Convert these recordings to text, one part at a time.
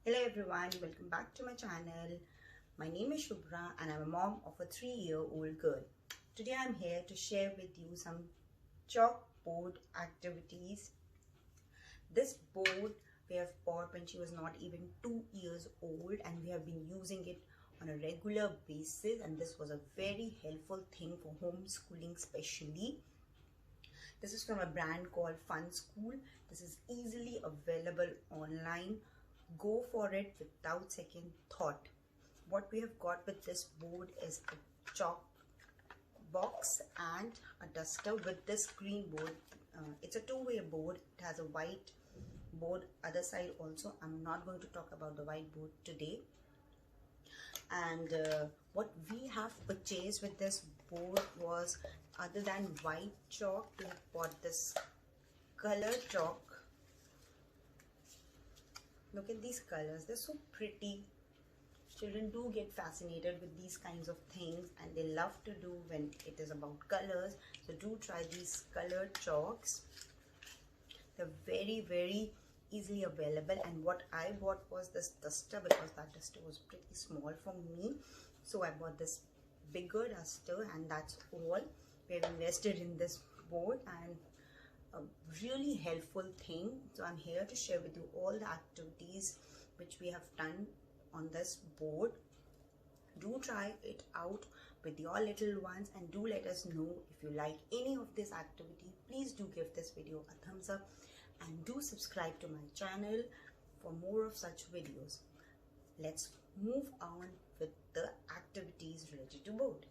Hello everyone, welcome back to my channel. My name is Shubhra and I'm a mom of a 3-year-old girl. Today I'm here to share with you some chalkboard activities. This board we have bought when she was not even 2 years old and we have been using it on a regular basis, and this was a very helpful thing for homeschooling especially. This is from a brand called Fun School. This is easily available online. Go for it without second thought. What we have got with this board is a chalk box and a duster with this green board. It's a two-way board. It has a white board other side also. I'm not going to talk about the white board today. And what we have purchased with this board was, other than white chalk, we have bought this color chalk. Look at these colors, they're so pretty. Children do get fascinated with these kinds of things and they love to do when it is about colors. So do try these colored chalks. They're very easily available, and what I bought was this duster because that duster was pretty small for me. So I bought this bigger duster, and that's all. We have invested in this board and a really helpful thing. So I'm here to share with you all the activities which we have done on this board. Do try it out with your little ones and do let us know if you like any of this activity. Please do give this video a thumbs up and do subscribe to my channel for more of such videos. Let's move on with the activities related to board.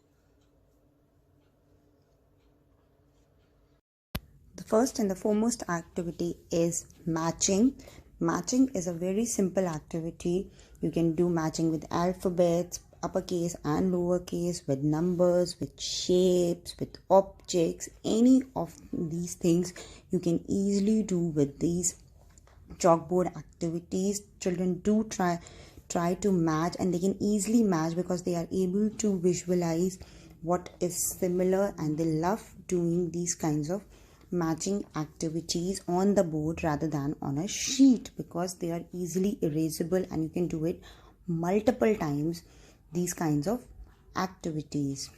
The first and the foremost activity is matching. Matching is a very simple activity. You can do matching with alphabets, uppercase and lowercase, with numbers, with shapes, with objects. Any of these things you can easily do with these chalkboard activities. Children do try to match, and they can easily match because they are able to visualize what is similar, and they love doing these kinds of matching activities on the board rather than on a sheet because they are easily erasable and you can do it multiple times, these kinds of activities.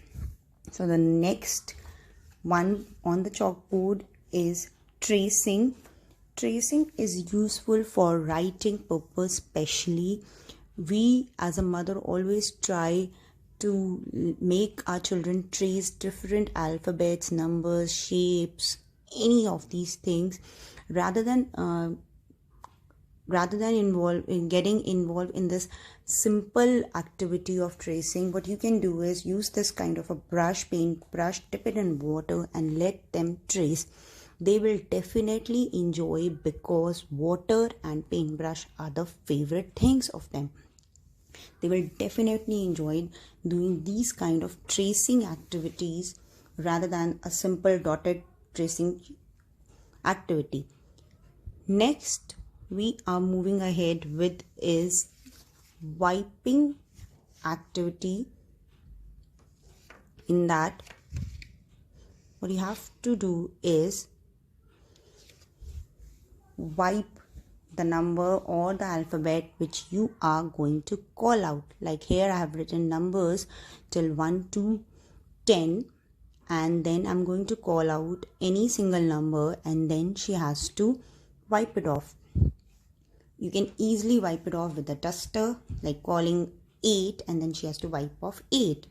So the next one on the chalkboard is tracing. Tracing is useful for writing purpose especially. We as a mother always try to make our children trace different alphabets, numbers, shapes, any of these things, rather than getting involved in this simple activity of tracing. What you can do is use this kind of a paint brush, dip it in water and let them trace. They will definitely enjoy because water and paintbrush are the favorite things of them. They will definitely enjoy doing these kind of tracing activities rather than a simple dotted tracing activity. Next we are moving ahead with is wiping activity. In that, what you have to do is wipe the number or the alphabet which you are going to call out. Like here I have written numbers till 1 to 10, and then I'm going to call out any single number and then she has to wipe it off. You can easily wipe it off with a duster, like calling 8 and then she has to wipe off 8.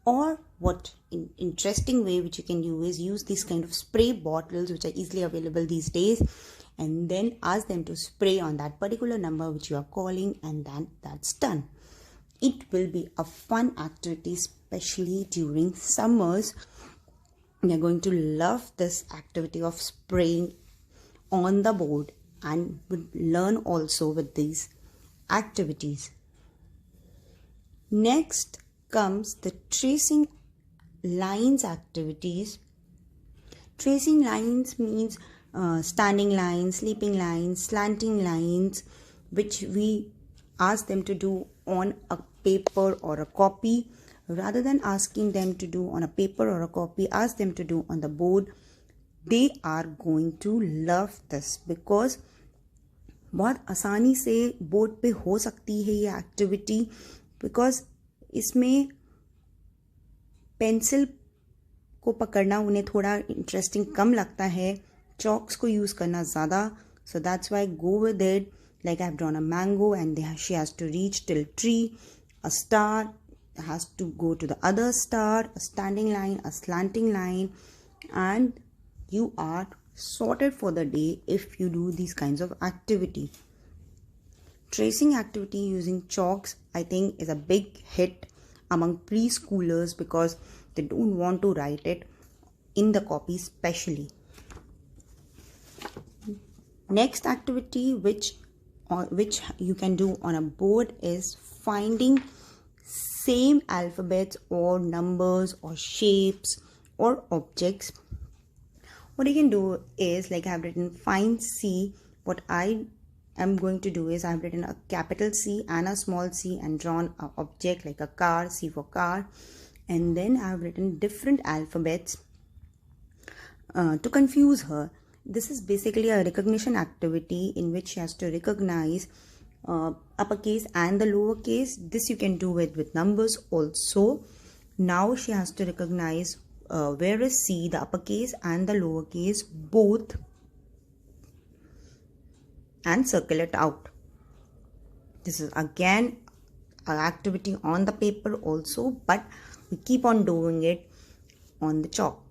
Or what interesting way which you can do is use these kind of spray bottles which are easily available these days, and then ask them to spray on that particular number which you are calling, and then that's done. It will be a fun activity, especially during summers. You're going to love this activity of spraying on the board and would learn also with these activities. Next comes the tracing lines activities. Tracing lines means standing lines, sleeping lines, slanting lines, which we ask them to do on a paper or a copy. Rather than asking them to do on a paper or a copy, ask them to do on the board. They are going to love this because बहुत आसानी से board पे हो सकती है ये activity, because इसमें pencil को पकड़ना उन्हें थोड़ा इंटरेस्टिंग कम लगता है, चॉक्स को यूज़ करना ज़्यादा. So that's why I go with it. Like I've drawn a mango and she has to reach till tree, a star has to go to the other star, a standing line, a slanting line, and you are sorted for the day if you do these kinds of activity. Tracing activity using chalks, I think, is a big hit among preschoolers because they don't want to write it in the copy specially. Next activity which you can do on a board is finding same alphabets or numbers or shapes or objects. What you can do is, like I've written find C, what I am going to do is I've written a capital C and a small c and drawn an object like a car, C for car, and then I've written different alphabets to confuse her. This is basically a recognition activity in which she has to recognize uppercase and the lowercase. This you can do it with numbers also. Now she has to recognize where is C, the uppercase and the lowercase both, and circle it out. This is again an activity on the paper also, but we keep on doing it on the chalk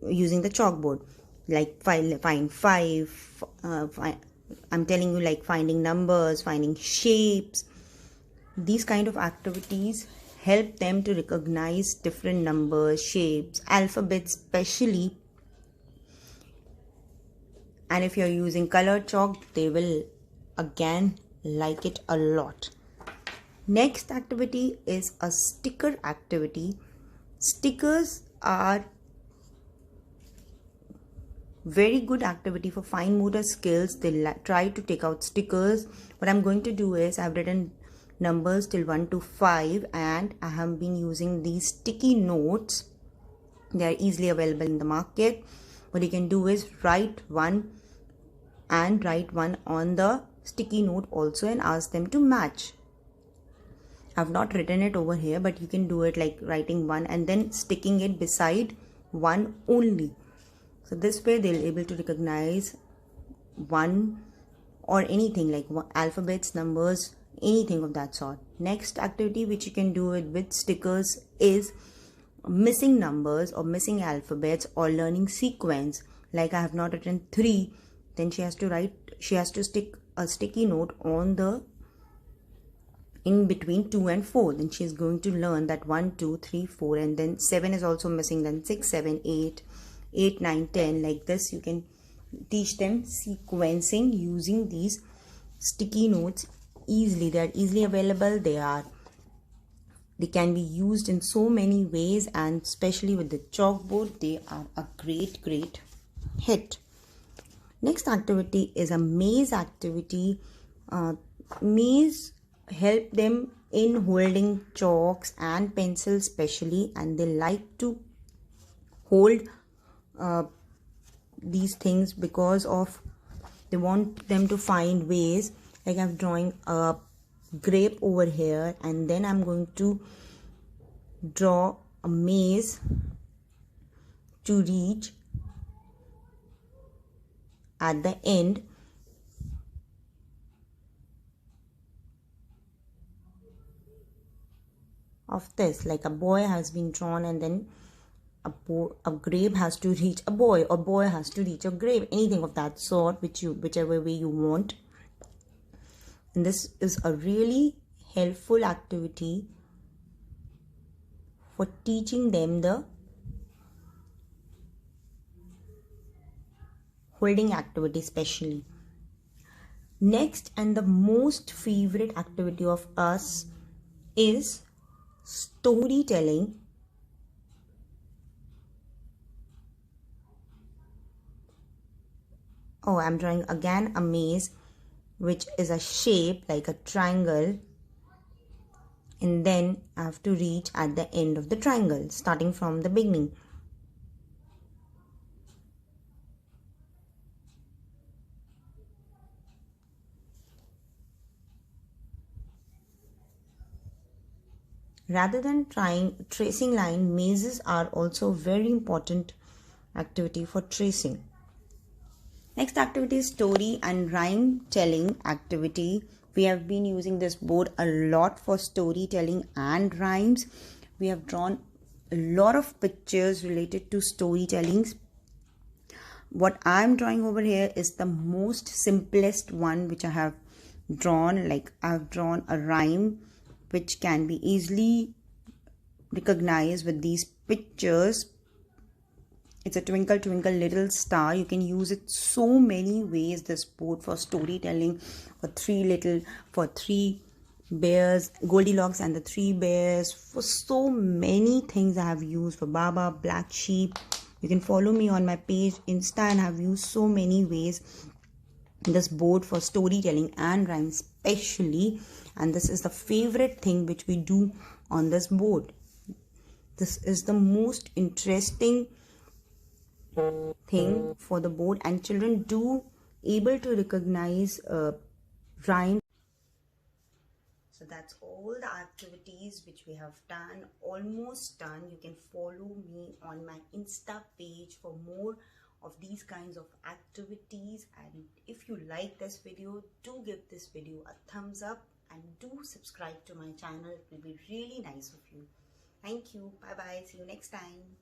using the chalkboard. Like find five, I'm telling you, like finding numbers, finding shapes. These kind of activities help them to recognize different numbers, shapes, alphabets especially. And if you're using colored chalk, they will again like it a lot. Next activity is a sticker activity. Stickers are very good activity for fine motor skills. They try to take out stickers. What I'm going to do is I've written numbers till 1 to 5 and I have been using these sticky notes. They are easily available in the market. What you can do is write one and write one on the sticky note also and ask them to match. I've not written it over here, but you can do it like writing one and then sticking it beside one only. So this way they'll able to recognize one or anything like alphabets, numbers, anything of that sort. Next activity which you can do it with stickers is missing numbers or missing alphabets or learning sequence. Like I have not written 3, then she has to stick a sticky note on the in between 2 and 4. Then she is going to learn that 1, 2, 3, 4, and then 7 is also missing, then 6, 7, 8, 9, 10. Like this you can teach them sequencing using these sticky notes easily. They are easily available. They can be used in so many ways, and especially with the chalkboard they are a great hit. Next activity is a maze activity. Maze help them in holding chalks and pencils especially, and they like to hold these things because of they want them to find ways. Like I'm drawing a grape over here and then I'm going to draw a maze to reach at the end of this. Like a boy has been drawn and then a grape has to reach a boy, or boy has to reach a grape, anything of that sort, whichever way you want. And this is a really helpful activity for teaching them the holding activity especially. Next, and the most favorite activity of us is storytelling. Oh, I'm drawing again a maze, which is a shape like a triangle, and then I have to reach at the end of the triangle starting from the beginning. Rather than tracing line, mazes are also very important activity for tracing. Next activity is story and rhyme telling activity. We have been using this board a lot for storytelling and rhymes. We have drawn a lot of pictures related to storytellings. What I'm drawing over here is the most simplest one which I have drawn. Like I've drawn a rhyme which can be easily recognized with these pictures. It's a twinkle twinkle little star. You can use it so many ways, this board, for storytelling, for three bears, Goldilocks and the three bears, for so many things I have used, for Baba, black sheep. You can follow me on my page Insta, and I've used so many ways this board for storytelling and rhyme especially, and this is the favorite thing which we do on this board. This is the most interesting thing for the board, and children do able to recognize rhyme. So that's all the activities which we have done, almost done. You can follow me on my Insta page for more of these kinds of activities, and if you like this video, do give this video a thumbs up and do subscribe to my channel. It will be really nice of you. Thank you. Bye bye. See you next time.